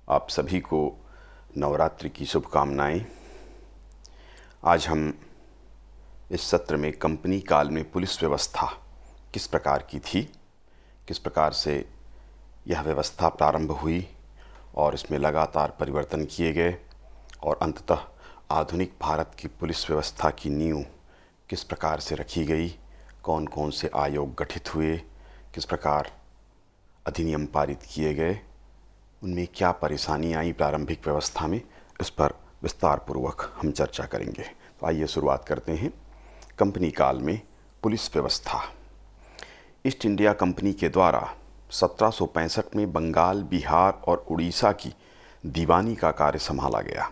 आप सभी को नवरात्रि की शुभकामनाएं। आज हम इस सत्र में कंपनी काल में पुलिस व्यवस्था किस प्रकार की थी, किस प्रकार से यह व्यवस्था प्रारंभ हुई और इसमें लगातार परिवर्तन किए गए और अंततः आधुनिक भारत की पुलिस व्यवस्था की नींव किस प्रकार से रखी गई, कौन कौन से आयोग गठित हुए, किस प्रकार अधिनियम पारित किए गए, उनमें क्या परेशानी आई प्रारंभिक व्यवस्था में, इस पर विस्तार पूर्वक हम चर्चा करेंगे। तो आइए शुरुआत करते हैं। कंपनी काल में पुलिस व्यवस्था। ईस्ट इंडिया कंपनी के द्वारा 1765 में बंगाल, बिहार और उड़ीसा की दीवानी का कार्य संभाला गया।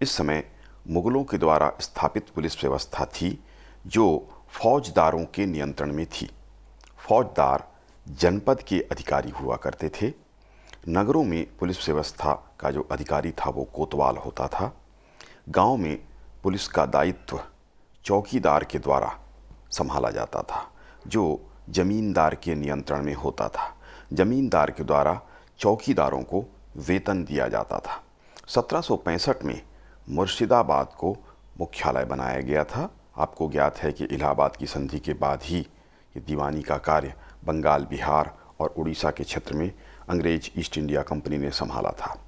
इस समय मुगलों के द्वारा स्थापित पुलिस व्यवस्था थी जो फौजदारों के नियंत्रण में थी। फौजदार जनपद के अधिकारी हुआ करते थे। नगरों में पुलिस व्यवस्था का जो अधिकारी था वो कोतवाल होता था। गांव में पुलिस का दायित्व चौकीदार के द्वारा संभाला जाता था जो जमींदार के नियंत्रण में होता था। जमींदार के द्वारा चौकीदारों को वेतन दिया जाता था। 1765 में मुर्शिदाबाद को मुख्यालय बनाया गया था। आपको ज्ञात है कि इलाहाबाद की संधि के बाद ही ये दीवानी का कार्य बंगाल, बिहार और उड़ीसा के क्षेत्र में अंग्रेज ईस्ट इंडिया कंपनी ने संभाला था।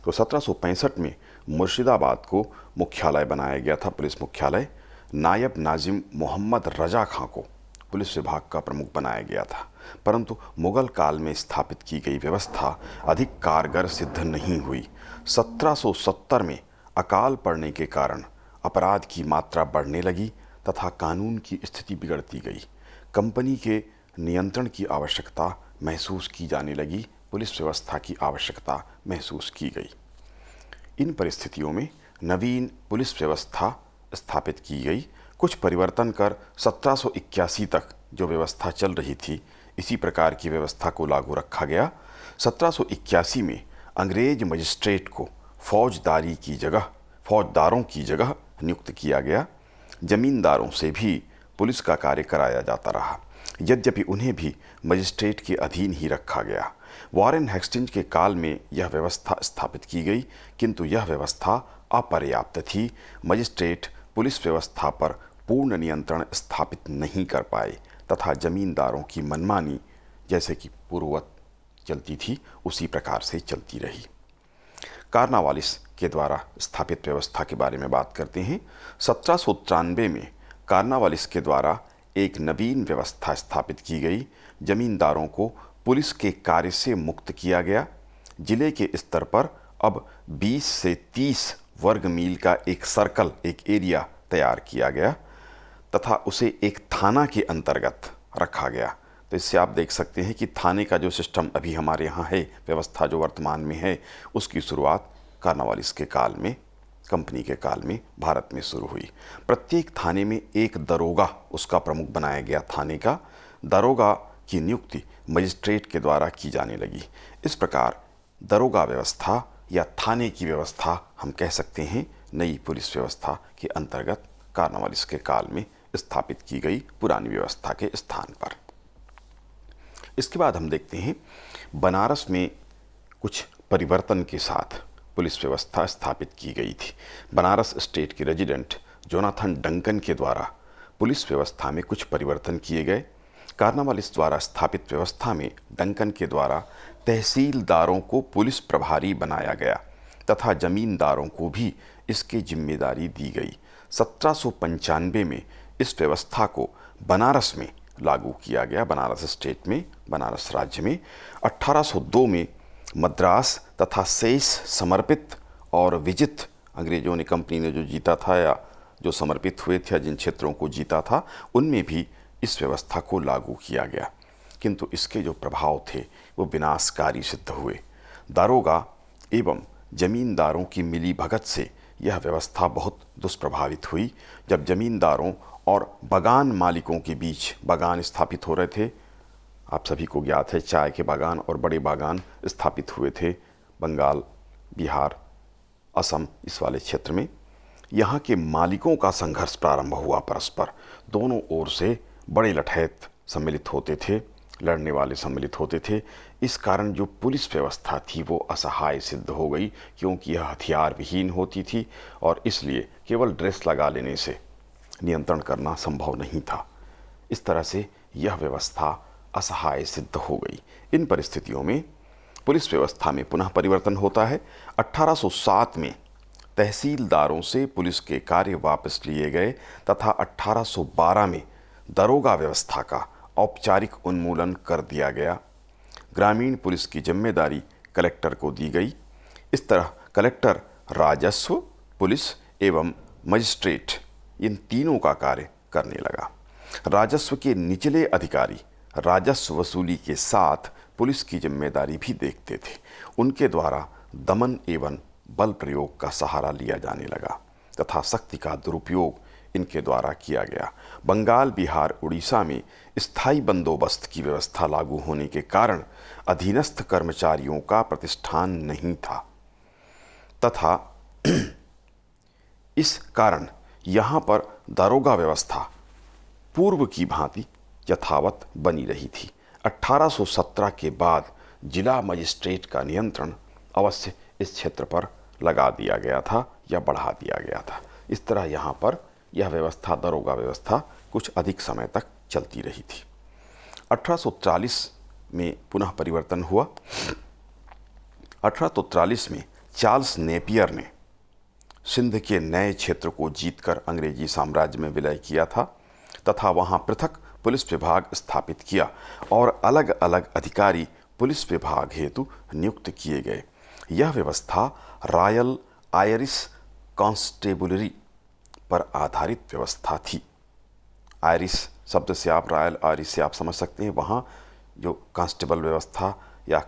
तो 1765 में मुर्शिदाबाद को मुख्यालय बनाया गया था, पुलिस मुख्यालय। नायब नाजिम मोहम्मद रजा खां को पुलिस विभाग का प्रमुख बनाया गया था। परंतु मुगल काल में स्थापित की गई व्यवस्था अधिक कारगर सिद्ध नहीं हुई। 1770 में अकाल पड़ने के कारण अपराध की मात्रा बढ़ने लगी तथा कानून की स्थिति बिगड़ती गई। कंपनी के नियंत्रण की आवश्यकता महसूस की जाने लगी, पुलिस व्यवस्था की आवश्यकता महसूस की गई। इन परिस्थितियों में नवीन पुलिस व्यवस्था स्थापित की गई। कुछ परिवर्तन कर 1781 तक जो व्यवस्था चल रही थी, इसी प्रकार की व्यवस्था को लागू रखा गया। 1781 में अंग्रेज मजिस्ट्रेट को फौजदारों की जगह नियुक्त किया गया। जमींदारों से भी पुलिस का कार्य कराया जाता रहा, यद्यपि उन्हें भी मजिस्ट्रेट के अधीन ही रखा गया। वॉरेन हेस्टिंज के काल में यह व्यवस्था स्थापित की गई, किंतु यह व्यवस्था अपर्याप्त थी। मजिस्ट्रेट पुलिस व्यवस्था पर पूर्ण नियंत्रण स्थापित नहीं कर पाए तथा जमींदारों की मनमानी जैसे कि पूर्ववत चलती थी उसी प्रकार से चलती रही। कार्नावालिस के द्वारा स्थापित व्यवस्था के बारे में बात करते हैं। 1793 में कार्नावालिस के द्वारा एक नवीन व्यवस्था स्थापित की गई। जमींदारों को पुलिस के कार्य से मुक्त किया गया। जिले के स्तर पर अब 20 से 30 वर्ग मील का एक सर्कल, एक एरिया तैयार किया गया तथा उसे एक थाना के अंतर्गत रखा गया। तो इससे आप देख सकते हैं कि थाने का जो सिस्टम अभी हमारे यहाँ है, व्यवस्था जो वर्तमान में है, उसकी शुरुआत कार्नावालिस के काल में, कंपनी के काल में भारत में शुरू हुई। प्रत्येक थाने में एक दरोगा उसका प्रमुख बनाया गया। थाने का दरोगा की नियुक्ति मजिस्ट्रेट के द्वारा की जाने लगी। इस प्रकार दरोगा व्यवस्था या थाने की व्यवस्था हम कह सकते हैं नई पुलिस व्यवस्था के अंतर्गत कार्नावालिस के काल में स्थापित की गई पुरानी व्यवस्था के स्थान पर। इसके बाद हम देखते हैं बनारस में कुछ परिवर्तन के साथ पुलिस व्यवस्था स्थापित की गई थी। बनारस स्टेट के रेजिडेंट जोनाथन डंकन के द्वारा पुलिस व्यवस्था में कुछ परिवर्तन किए गए। कार्नावालिस द्वारा स्थापित व्यवस्था में डंकन के द्वारा तहसीलदारों को पुलिस प्रभारी बनाया गया तथा जमींदारों को भी इसकी जिम्मेदारी दी गई। 1795 में इस व्यवस्था को बनारस में लागू किया गया, बनारस स्टेट में, बनारस राज्य में। 1802 में मद्रास तथा शेष समर्पित और विजित, अंग्रेजों ने, कंपनी ने जो जीता था या जो समर्पित हुए थे या जिन क्षेत्रों को जीता था, उनमें भी इस व्यवस्था को लागू किया गया, किंतु इसके जो प्रभाव थे वो विनाशकारी सिद्ध हुए। दारोगा एवं जमींदारों की मिलीभगत से यह व्यवस्था बहुत दुष्प्रभावित हुई। जब जमींदारों और बागान मालिकों के बीच बागान स्थापित हो रहे थे, आप सभी को ज्ञात है चाय के बागान और बड़े बागान स्थापित हुए थे बंगाल, बिहार, असम, इस वाले क्षेत्र में। यहाँ के मालिकों का संघर्ष प्रारंभ हुआ परस्पर। दोनों ओर से बड़े लठैत सम्मिलित होते थे लड़ने वाले सम्मिलित होते थे। इस कारण जो पुलिस व्यवस्था थी वो असहाय सिद्ध हो गई, क्योंकि यह हथियार विहीन होती थी और इसलिए केवल ड्रेस लगा लेने से नियंत्रण करना संभव नहीं था। इस तरह से यह व्यवस्था असहाय सिद्ध हो गई। इन परिस्थितियों में पुलिस व्यवस्था में पुनः परिवर्तन होता है। 1807 में तहसीलदारों से पुलिस के कार्य वापस लिए गए तथा 1812 में दरोगा व्यवस्था का औपचारिक उन्मूलन कर दिया गया। ग्रामीण पुलिस की जिम्मेदारी कलेक्टर को दी गई। इस तरह कलेक्टर राजस्व, पुलिस एवं मजिस्ट्रेट इन तीनों का कार्य करने लगा। राजस्व के निचले अधिकारी राजस्व वसूली के साथ पुलिस की जिम्मेदारी भी देखते थे। उनके द्वारा दमन एवं बल प्रयोग का सहारा लिया जाने लगा तथा शक्ति का दुरुपयोग इनके द्वारा किया गया। बंगाल, बिहार, उड़ीसा में स्थायी बंदोबस्त की व्यवस्था लागू होने के कारण अधीनस्थ कर्मचारियों का प्रतिष्ठान नहीं था तथा इस कारण यहाँ पर दरोगा व्यवस्था पूर्व की भांति यथावत बनी रही थी। 1817 के बाद जिला मजिस्ट्रेट का नियंत्रण अवश्य इस क्षेत्र पर लगा दिया गया था या बढ़ा दिया गया था। इस तरह यहाँ पर यह व्यवस्था, दरोगा व्यवस्था, कुछ अधिक समय तक चलती रही थी। 1843 में पुनः परिवर्तन हुआ। 1843 में चार्ल्स नेपियर ने सिंध के नए क्षेत्र को जीतकर अंग्रेजी साम्राज्य में विलय किया था तथा वहाँ पृथक पुलिस विभाग स्थापित किया और अलग अलग अधिकारी पुलिस विभाग हेतु नियुक्त किए गए। यह व्यवस्था रॉयल आयरिश कांस्टेबुलरी पर आधारित व्यवस्था थी। आयरिश शब्द से आप, रॉयल आयरिश से आप समझ सकते हैं, वहाँ जो कांस्टेबल व्यवस्था या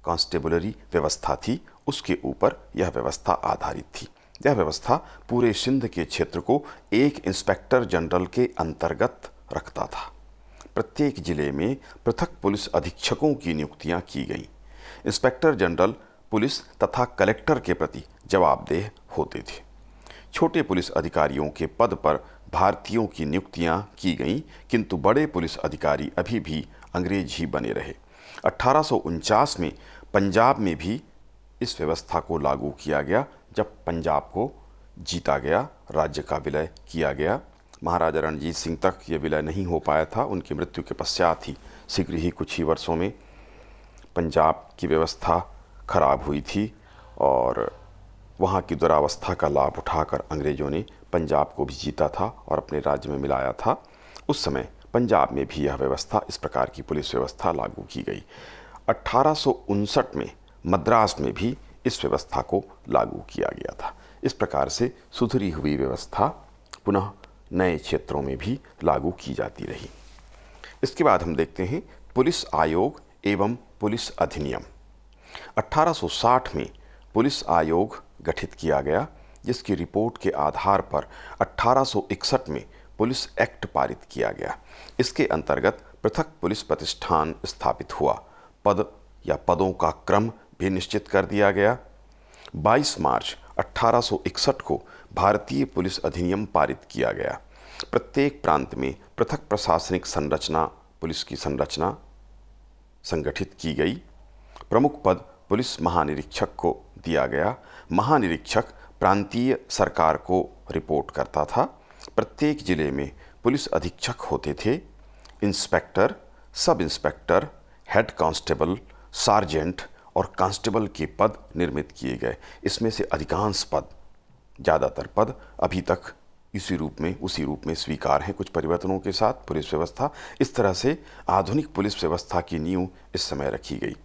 कांस्टेबुलरी व्यवस्था थी उसके ऊपर यह व्यवस्था आधारित थी। यह व्यवस्था पूरे सिंध के क्षेत्र को एक इंस्पेक्टर जनरल के अंतर्गत रखता था। प्रत्येक जिले में पृथक पुलिस अधीक्षकों की नियुक्तियां की गईं। इंस्पेक्टर जनरल पुलिस तथा कलेक्टर के प्रति जवाबदेह होते थे। छोटे पुलिस अधिकारियों के पद पर भारतीयों की नियुक्तियां की गईं, किंतु बड़े पुलिस अधिकारी अभी भी अंग्रेज ही बने रहे। 1849 में पंजाब में भी इस व्यवस्था को लागू किया गया। जब पंजाब को जीता गया, राज्य का विलय किया गया। महाराजा रणजीत सिंह तक ये विलय नहीं हो पाया था। उनकी मृत्यु के पश्चात ही शीघ्र ही कुछ ही वर्षों में पंजाब की व्यवस्था खराब हुई थी और वहाँ की दुरावस्था का लाभ उठाकर अंग्रेज़ों ने पंजाब को भी जीता था और अपने राज्य में मिलाया था। उस समय पंजाब में भी यह व्यवस्था, इस प्रकार की पुलिस व्यवस्था लागू की गई। 1859 में मद्रास में भी इस व्यवस्था को लागू किया गया था। इस प्रकार से सुधरी हुई व्यवस्था पुनः नए क्षेत्रों में भी लागू की जाती रही। इसके बाद हम देखते हैं पुलिस आयोग एवं पुलिस अधिनियम। 1860 में पुलिस आयोग गठित किया गया, जिसकी रिपोर्ट के आधार पर 1861 में पुलिस एक्ट पारित किया गया। इसके अंतर्गत पृथक पुलिस प्रतिष्ठान स्थापित हुआ। पद या पदों का क्रम भी निश्चित कर दिया गया। 22 मार्च 1861 को भारतीय पुलिस अधिनियम पारित किया गया। प्रत्येक प्रांत में पृथक प्रशासनिक संरचना, पुलिस की संरचना संगठित की गई। प्रमुख पद पुलिस महानिरीक्षक को दिया गया। महानिरीक्षक प्रांतीय सरकार को रिपोर्ट करता था। प्रत्येक जिले में पुलिस अधीक्षक होते थे। Inspector, sub inspector, head constable, sergeant और कांस्टेबल के पद निर्मित किए गए। इसमें से अधिकांश पद, ज़्यादातर पद अभी तक उसी रूप में स्वीकार हैं, कुछ परिवर्तनों के साथ पुलिस व्यवस्था। इस तरह से आधुनिक पुलिस व्यवस्था की नींव इस समय रखी गई।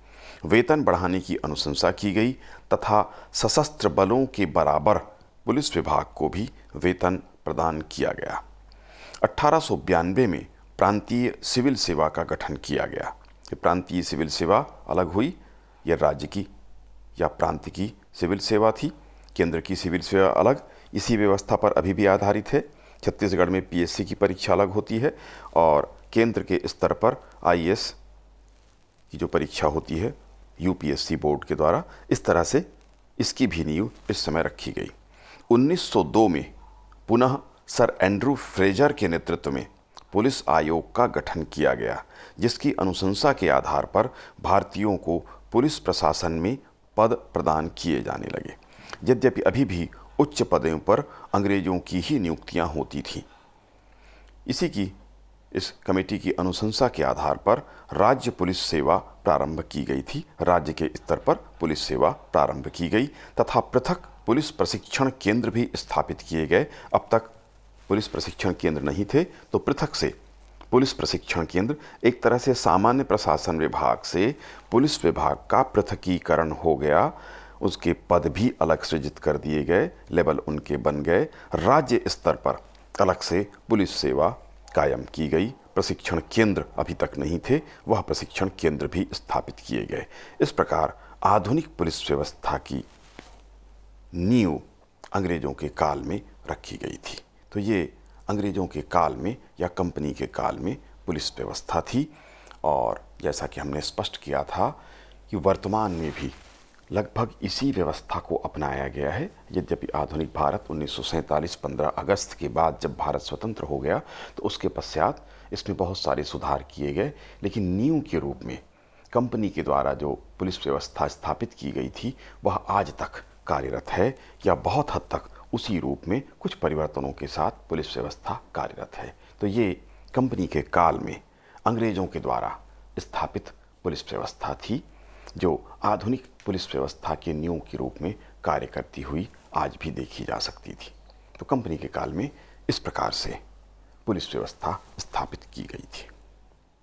वेतन बढ़ाने की अनुशंसा की गई तथा सशस्त्र बलों के बराबर पुलिस विभाग को भी वेतन प्रदान किया गया। 1892 में प्रांतीय सिविल सेवा का गठन किया गया। ये प्रांतीय सिविल सेवा अलग हुई, यह राज्य की या प्रांत की सिविल सेवा थी। केंद्र की सिविल सेवा अलग। इसी व्यवस्था पर अभी भी आधारित है। छत्तीसगढ़ में पीएससी की परीक्षा अलग होती है और केंद्र के स्तर पर आईएएस की जो परीक्षा होती है यूपीएससी बोर्ड के द्वारा। इस तरह से इसकी भी नींव इस समय रखी गई। 1902 में पुनः सर एंड्रू फ्रेजर के नेतृत्व में पुलिस आयोग का गठन किया गया, जिसकी अनुशंसा के आधार पर भारतीयों को पुलिस प्रशासन में पद प्रदान किए जाने लगे। यद्यपि अभी भी उच्च पदों पर अंग्रेजों की ही नियुक्तियां होती थीं। इस कमेटी की अनुशंसा के आधार पर राज्य पुलिस सेवा प्रारंभ की गई थी। राज्य के स्तर पर पुलिस सेवा प्रारंभ की गई तथा पृथक पुलिस प्रशिक्षण केंद्र भी स्थापित किए गए। अब तक पुलिस प्रशिक्षण केंद्र नहीं थे, तो पृथक से पुलिस प्रशिक्षण केंद्र, एक तरह से सामान्य प्रशासन विभाग से पुलिस विभाग का पृथकीकरण हो गया। उसके पद भी अलग सृजित कर दिए गए, लेवल उनके बन गए। राज्य स्तर पर अलग से पुलिस सेवा कायम की गई। प्रशिक्षण केंद्र अभी तक नहीं थे, वह प्रशिक्षण केंद्र भी स्थापित किए गए। इस प्रकार आधुनिक पुलिस व्यवस्था की नींव अंग्रेजों के काल में रखी गई थी। तो ये अंग्रेजों के काल में या कंपनी के काल में पुलिस व्यवस्था थी। और जैसा कि हमने स्पष्ट किया था कि वर्तमान में भी लगभग इसी व्यवस्था को अपनाया गया है। यद्यपि आधुनिक भारत 1947 15 अगस्त के बाद जब भारत स्वतंत्र हो गया तो उसके पश्चात इसमें बहुत सारे सुधार किए गए, लेकिन नींव के रूप में कंपनी के द्वारा जो पुलिस व्यवस्था स्थापित की गई थी वह आज तक कार्यरत है, या बहुत हद तक उसी रूप में कुछ परिवर्तनों के साथ पुलिस व्यवस्था कार्यरत है। तो ये कंपनी के काल में अंग्रेजों के द्वारा स्थापित पुलिस व्यवस्था थी, जो आधुनिक पुलिस व्यवस्था के नींव के रूप में कार्य करती हुई आज भी देखी जा सकती थी। तो कंपनी के काल में इस प्रकार से पुलिस व्यवस्था स्थापित की गई थी।